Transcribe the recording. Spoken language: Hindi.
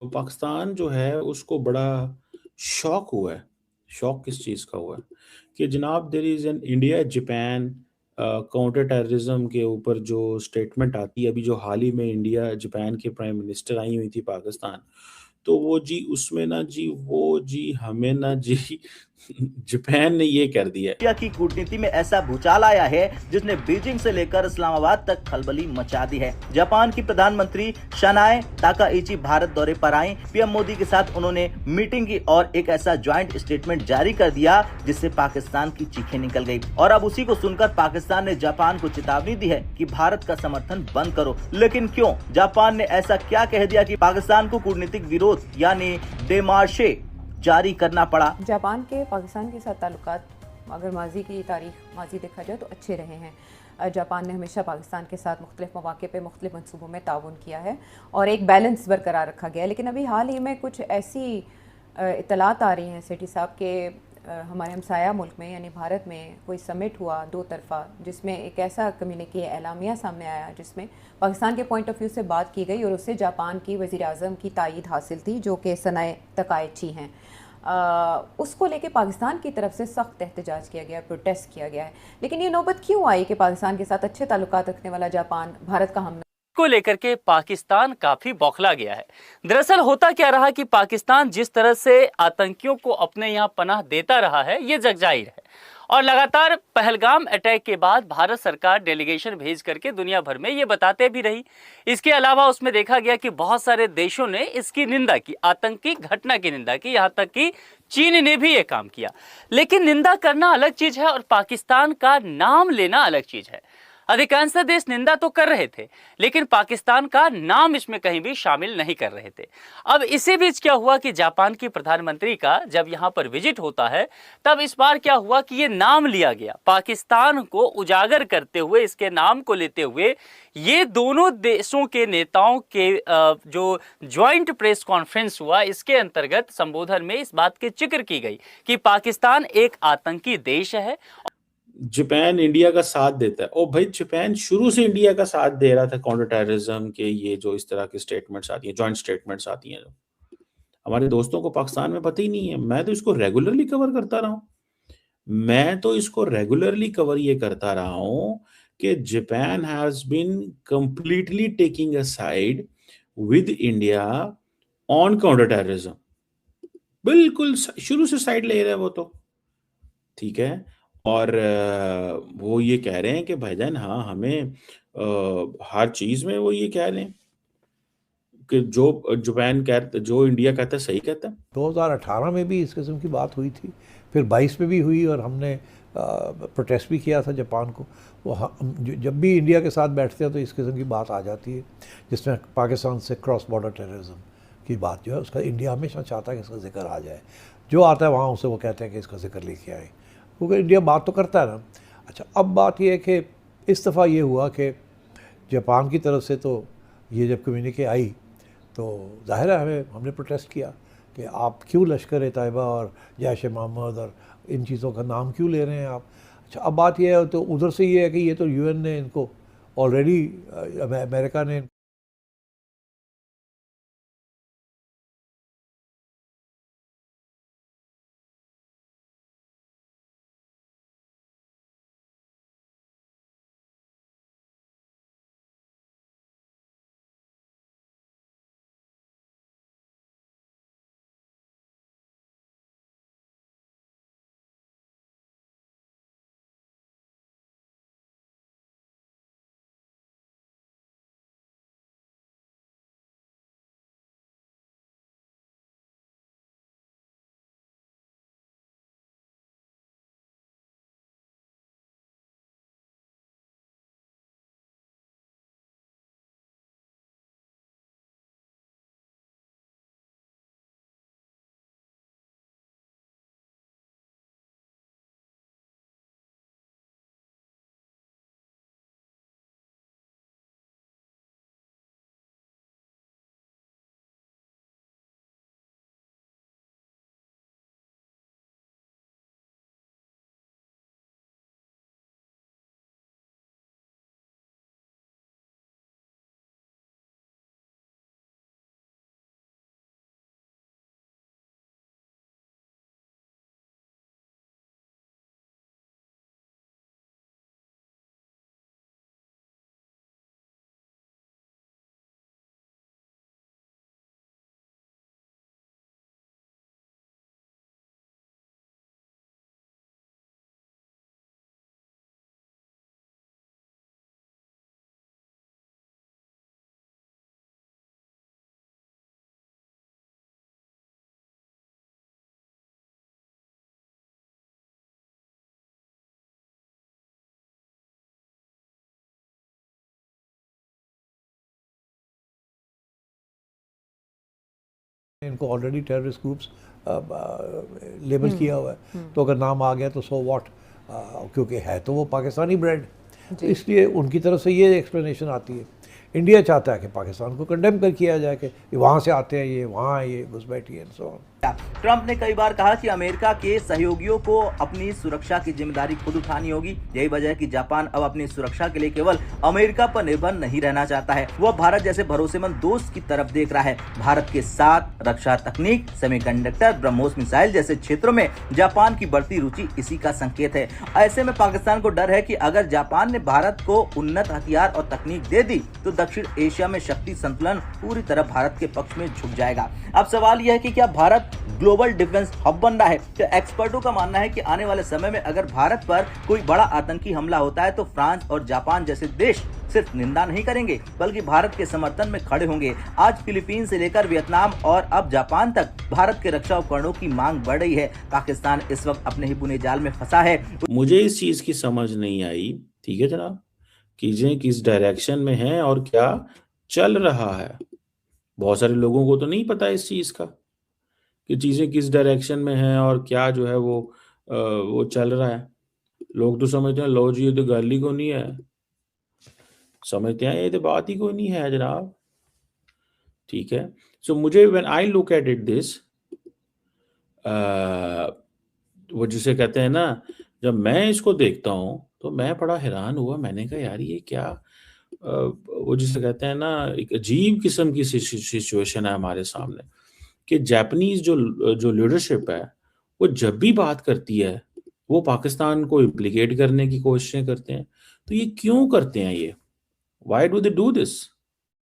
तो पाकिस्तान जो है उसको बड़ा शॉक हुआ है। शॉक किस चीज़ का हुआ है कि जनाब there is an India Japan counter terrorism के ऊपर जो स्टेटमेंट आती है, अभी जो हाल ही में इंडिया जापान के प्राइम मिनिस्टर आई हुई थी पाकिस्तान, तो वो जी उसमें ना जी वो जी हमें ना जी जापान ने ये कर दिया है। इंडिया की कूटनीति में ऐसा भूचाल आया है जिसने बीजिंग से लेकर इस्लामाबाद तक खलबली मचा दी है। जापान की प्रधानमंत्री शनाए ताकाइची भारत दौरे पर आई। पीएम मोदी के साथ उन्होंने मीटिंग की और एक ऐसा ज्वाइंट स्टेटमेंट जारी कर दिया जिससे पाकिस्तान की चीखें निकल गई। और अब उसी को सुनकर पाकिस्तान ने जापान को चेतावनी दी है कि भारत का समर्थन बंद करो। लेकिन क्यों? जापान ने ऐसा क्या कह दिया कि पाकिस्तान को कूटनीतिक विरोध यानी डेमार्शे जारी करना पड़ा? जापान के पाकिस्तान के साथ ताल्लुकात अगर माजी देखा जाए तो अच्छे रहे हैं। जापान ने हमेशा पाकिस्तान के साथ मुख्तलिफ मौके पे मुख्तलिफ मनसूबों में ताउन किया है और एक बैलेंस बरकरार रखा गया है। लेकिन अभी हाल ही में कुछ ऐसी इतलात आ रही हैं सेठी साहब के हमारे हमसाया मुल्क में यानी भारत में कोई समिट हुआ दो तरफ़ा, जिसमें एक ऐसा कम्युनिके एलामिया सामने आया जिसमें पाकिस्तान के पॉइंट ऑफ व्यू से बात की गई और उससे जापान की वज़ीर आज़म की तायीद हासिल थी जो कि सनाए तकायची हैं। उसको लेके पाकिस्तान की तरफ से सख्त एहतजाज किया गया, प्रोटेस्ट किया गया है। लेकिन ये नौबत क्यों आई कि पाकिस्तान के साथ अच्छे ताल्लुकात रखने वाला जापान भारत का हम को लेकर के पाकिस्तान काफी बौखला गया है। दरअसल होता क्या रहा कि पाकिस्तान जिस तरह से आतंकियों को अपने यहां पनाह देता रहा है, ये जगजाहिर है। और लगातार पहलगाम अटैक के बाद भारत सरकार डेलीगेशन भेज करके दुनिया भर में ये बताते भी रही। इसके अलावा उसमें देखा गया कि बहुत सारे देशों ने इसकी निंदा की, आतंकी घटना की निंदा की, यहां तक कि चीन ने भी ये काम किया। लेकिन निंदा करना अलग चीज है और पाकिस्तान का नाम लेना अलग चीज है। अधिकांश देश निंदा तो कर रहे थे, लेकिन पाकिस्तान का नाम इसमें कहीं भी शामिल नहीं कर रहे थे। अब इसी बीच क्या हुआ कि जापान की प्रधानमंत्री का जब यहां पर विजिट होता है, तब इस बार क्या हुआ कि ये नाम लिया गया, पाकिस्तान को उजागर करते हुए, इसके नाम को लेते हुए ये दोनों देशों के नेताओं के जो ज्वाइंट प्रेस कॉन्फ्रेंस हुआ, इसके अंतर्गत संबोधन में इस बात की जिक्र की गई कि पाकिस्तान एक आतंकी देश है। जापान इंडिया का साथ देता है। ओ भाई, जापान शुरू से इंडिया का साथ दे रहा था काउंटर टेररिज्म के, ये जो इस तरह की स्टेटमेंट्स आती हैं, जॉइंट स्टेटमेंट्स आती हैं, जो हमारे दोस्तों को पाकिस्तान में पता ही नहीं है। मैं तो इसको रेगुलरली कवर करता रहा हूँ। मैं तो इसको रेगुलरली कवर ये करता रहा हूँ कि Japan has been completely taking a side with India on counter terrorism. बिल्कुल शुरू से साइड ले रहे हैं वो तो, ठीक है। और वो ये कह रहे हैं कि भाईजान हाँ, हमें हर चीज़ में वो ये कह रहे हैं कि जो इंडिया कहता है सही कहता है। 2018 में भी इस किस्म की बात हुई थी, फिर 22 में भी हुई और हमने प्रोटेस्ट भी किया था जापान को। वो जब भी इंडिया के साथ बैठते हैं तो इस किस्म की बात आ जाती है, जिसमें पाकिस्तान से क्रॉस बॉर्डर टेररिज्म की बात जो है उसका इंडिया हमेशा चाहता है कि इसका जिक्र आ जाए। जो आता है वहाँ उसे वो कहते हैं कि इसका जिक्र लेके आए, क्योंकि इंडिया बात तो करता है ना। अच्छा, अब बात यह है कि इस दफ़ा ये हुआ कि जापान की तरफ से तो ये जब कम्युनिके आई तो ज़ाहिर है हमने प्रोटेस्ट किया कि आप क्यों लश्कर तैयबा और जैश मोहम्मद और इन चीज़ों का नाम क्यों ले रहे हैं आप। अच्छा, अब बात यह है तो उधर से ये है कि ये तो यूएन ने इनको ऑलरेडी, अमेरिका ने इनको ऑलरेडी टेररिस्ट ग्रुप्स लेबल किया हुआ है, तो अगर नाम आ गया तो सो व्हाट, क्योंकि है तो वो पाकिस्तानी ब्रांड, तो इसलिए उनकी तरफ से ये एक्सप्लेनेशन आती है। इंडिया चाहता है कि पाकिस्तान को कंडेम कर किया जाए कि वहाँ से आते हैं, ये वहाँ ये घुसपैठी एंड सो ऑन। ट्रंप ने कई बार कहा कि अमेरिका के सहयोगियों को अपनी सुरक्षा की जिम्मेदारी खुद उठानी होगी। यही वजह है कि जापान अब अपनी सुरक्षा के लिए केवल अमेरिका पर निर्भर नहीं रहना चाहता है, वो भारत जैसे भरोसेमंद दोस्त की तरफ देख रहा है। भारत के साथ रक्षा तकनीक, सेमीकंडक्टर, ब्रह्मोस मिसाइल जैसे क्षेत्रों में जापान की बढ़ती रुचि इसी का संकेत है। ऐसे में पाकिस्तान को डर है कि अगर जापान ने भारत को उन्नत हथियार और तकनीक दे दी तो दक्षिण एशिया में शक्ति संतुलन पूरी तरह भारत के पक्ष में झुक जाएगा। अब सवाल यह है कि क्या भारत ग्लोबल डिफेंस हब बन रहा है? तो एक्सपर्टों का मानना है कि आने वाले समय में अगर भारत पर कोई बड़ा आतंकी हमला होता है तो फ्रांस और जापान जैसे देश सिर्फ निंदा नहीं करेंगे बल्कि भारत के समर्थन में खड़े होंगे। आज फिलीपींस से लेकर वियतनाम और अब जापान तक भारत के रक्षा उपकरणों की मांग बढ़ रही है। पाकिस्तान इस वक्त अपने ही बुने जाल में फंसा है। मुझे इस चीज की समझ नहीं आई, ठीक है जनाब, चीजें किस डायरेक्शन में हैं और क्या चल रहा है। बहुत सारे लोगों को तो नहीं पता इस चीज का कि चीजें किस डायरेक्शन में हैं और क्या जो है वो चल रहा है। लोग तो समझते हैं लो जी ये तो गल ही को नहीं है, समझते हैं ये तो बात ही कोई नहीं है जनाब, ठीक है। सो मुझे when I look at it this, वो जिसे कहते हैं ना, जब मैं इसको देखता हूँ तो मैं बड़ा हैरान हुआ। मैंने कहा यार ये क्या, वो जिसे कहते हैं ना, एक अजीब किस्म की सिचुएशन है हमारे सामने कि जापानीज जो लीडरशिप है वो जब भी बात करती है वो पाकिस्तान को इम्प्लीकेट करने की कोशिशें करते हैं। तो ये क्यों करते हैं ये? Why do they do this?